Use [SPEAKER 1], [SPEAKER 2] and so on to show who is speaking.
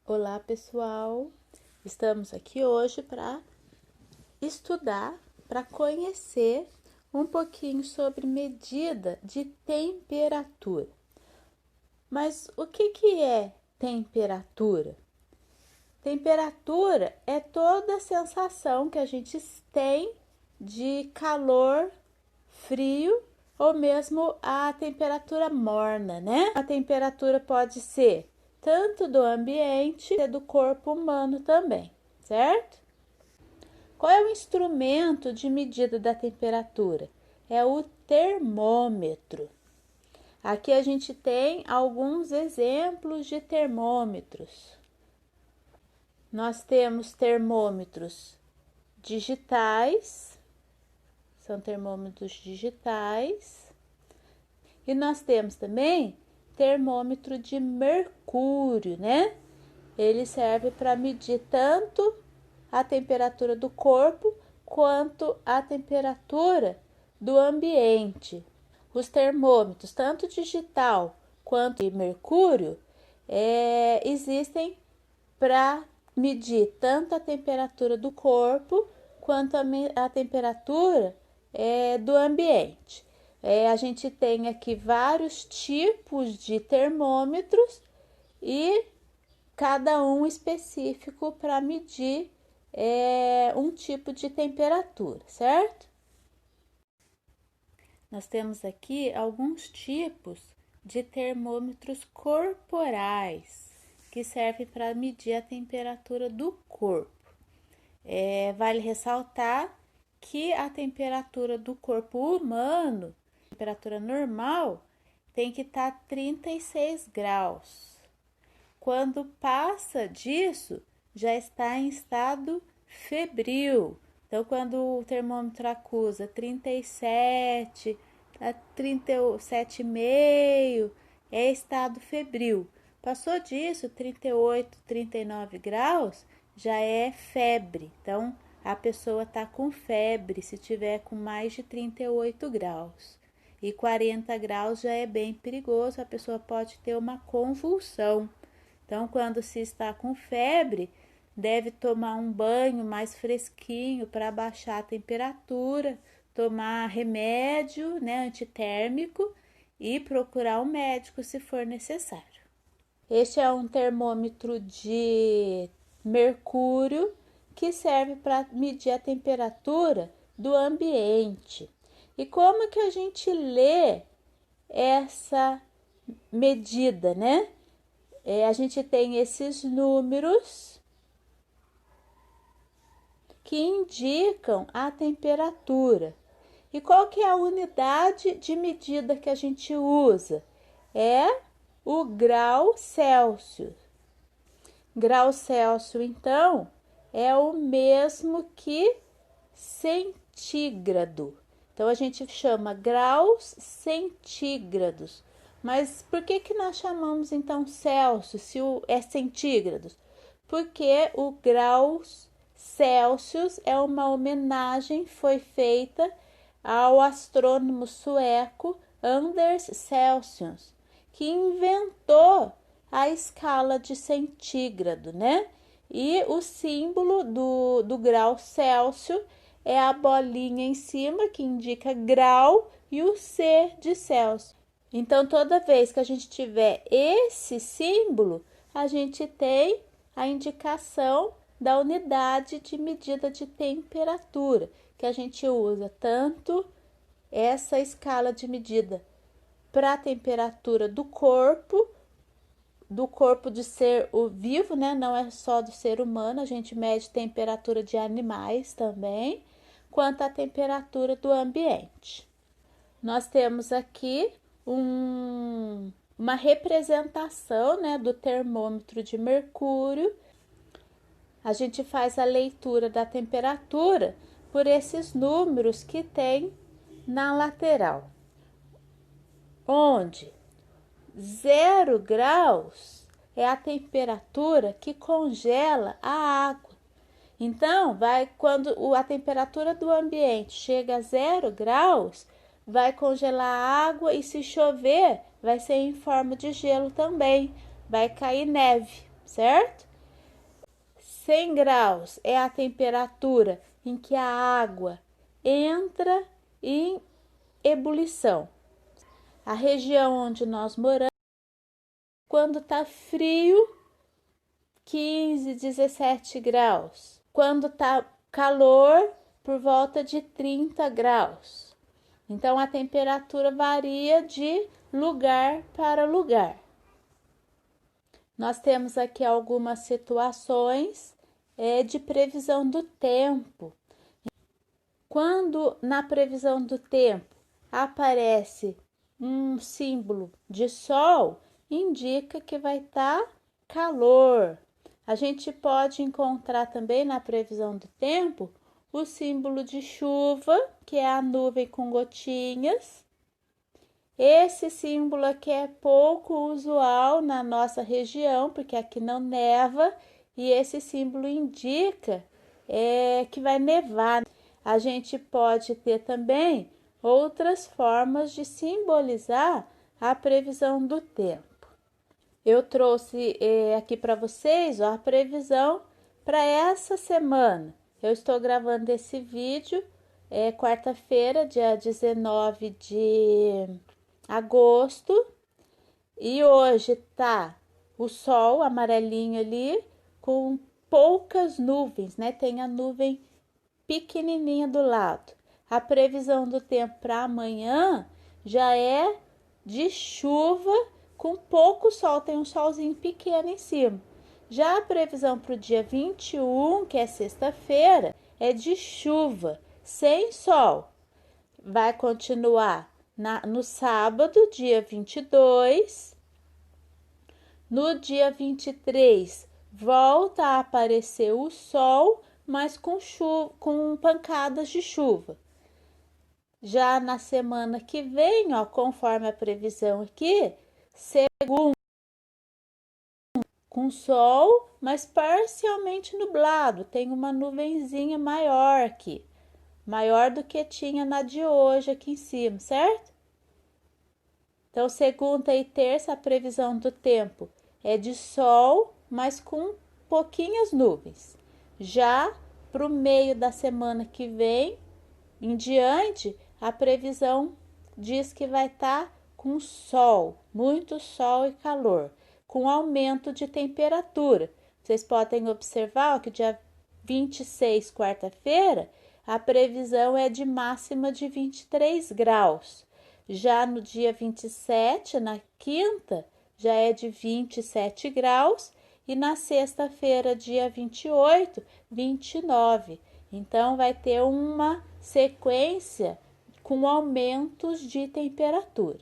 [SPEAKER 1] Olá, pessoal! Estamos aqui hoje para estudar, para conhecer um pouquinho sobre medida de temperatura. Mas o que é temperatura? Temperatura é toda a sensação que a gente tem de calor, frio ou mesmo a temperatura morna, né? A temperatura pode ser tanto do ambiente e do corpo humano também, certo? Qual é o instrumento de medida da temperatura? É o termômetro. Aqui a gente tem alguns exemplos de termômetros. Nós temos termômetros digitais, são termômetros digitais, e nós temos também termômetro de mercúrio, né? Ele serve para medir tanto a temperatura do corpo quanto a temperatura do ambiente. Os termômetros, tanto digital quanto de mercúrio, existem para medir tanto a temperatura do corpo quanto a temperatura do ambiente. A gente tem aqui vários tipos de termômetros e cada um específico para medir um tipo de temperatura, certo? Nós temos aqui alguns tipos de termômetros corporais que servem para medir a temperatura do corpo. Vale ressaltar que a temperatura do corpo humano, temperatura normal, tem que estar 36 graus. Quando passa disso, já está em estado febril. Então, quando o termômetro acusa 37, 37,5, é estado febril. Passou disso, 38, 39 graus, já é febre. Então, a pessoa está com febre se tiver com mais de 38 graus. E 40 graus já é bem perigoso, a pessoa pode ter uma convulsão. Então, quando se está com febre, deve tomar um banho mais fresquinho para baixar a temperatura, tomar remédio, né, antitérmico e procurar um médico se for necessário. Este é um termômetro de mercúrio que serve para medir a temperatura do ambiente. E como que a gente lê essa medida, né? A gente tem esses números que indicam a temperatura. E qual que é a unidade de medida que a gente usa? É o grau Celsius. Grau Celsius, então, é o mesmo que centígrado. Então, a gente chama graus centígrados. Mas por que nós chamamos, então, Celsius, se é centígrados? Porque o graus Celsius é uma homenagem, foi feita ao astrônomo sueco Anders Celsius, que inventou a escala de centígrado, né? E o símbolo do grau Celsius é a bolinha em cima, que indica grau, e o C de Celsius. Então, toda vez que a gente tiver esse símbolo, a gente tem a indicação da unidade de medida de temperatura, que a gente usa tanto essa escala de medida para a temperatura do corpo de ser vivo, né? Não é só do ser humano, a gente mede temperatura de animais também, quanto a temperatura do ambiente. Nós temos aqui uma representação, né, do termômetro de mercúrio. A gente faz a leitura da temperatura por esses números que tem na lateral, onde 0 graus é a temperatura que congela a água. Então, quando a temperatura do ambiente chega a 0 graus, vai congelar a água, e se chover, vai ser em forma de gelo também, vai cair neve, certo? 100 graus é a temperatura em que a água entra em ebulição. A região onde nós moramos, quando está frio, 15, 17 graus. Quando está calor, por volta de 30 graus. Então, a temperatura varia de lugar para lugar. Nós temos aqui algumas situações de previsão do tempo. Quando na previsão do tempo aparece um símbolo de sol, indica que vai estar calor. A gente pode encontrar também na previsão do tempo o símbolo de chuva, que é a nuvem com gotinhas. Esse símbolo aqui é pouco usual na nossa região, porque aqui não neva, e esse símbolo indica que vai nevar. A gente pode ter também outras formas de simbolizar a previsão do tempo. Eu trouxe aqui para vocês a previsão para essa semana. Eu estou gravando esse vídeo quarta-feira, dia 19 de agosto, e hoje tá o sol amarelinho ali com poucas nuvens, né? Tem a nuvem pequenininha do lado. A previsão do tempo para amanhã já é de chuva com pouco sol, tem um solzinho pequeno em cima. Já a previsão para o dia 21, que é sexta-feira, é de chuva, sem sol. Vai continuar no sábado, dia 22. No dia 23, volta a aparecer o sol, mas com pancadas de chuva. Já na semana que vem, ó, conforme a previsão aqui, segunda com sol, mas parcialmente nublado. Tem uma nuvenzinha maior aqui, maior do que tinha na de hoje aqui em cima, certo? Então, segunda e terça, a previsão do tempo é de sol, mas com pouquinhas nuvens. Já para o meio da semana que vem em diante, a previsão diz que vai estar com sol, muito sol e calor, com aumento de temperatura. Vocês podem observar que dia 26, quarta-feira, a previsão é de máxima de 23 graus. Já no dia 27, na quinta, já é de 27 graus. E na sexta-feira, dia 28, 29. Então, vai ter uma sequência com aumentos de temperatura.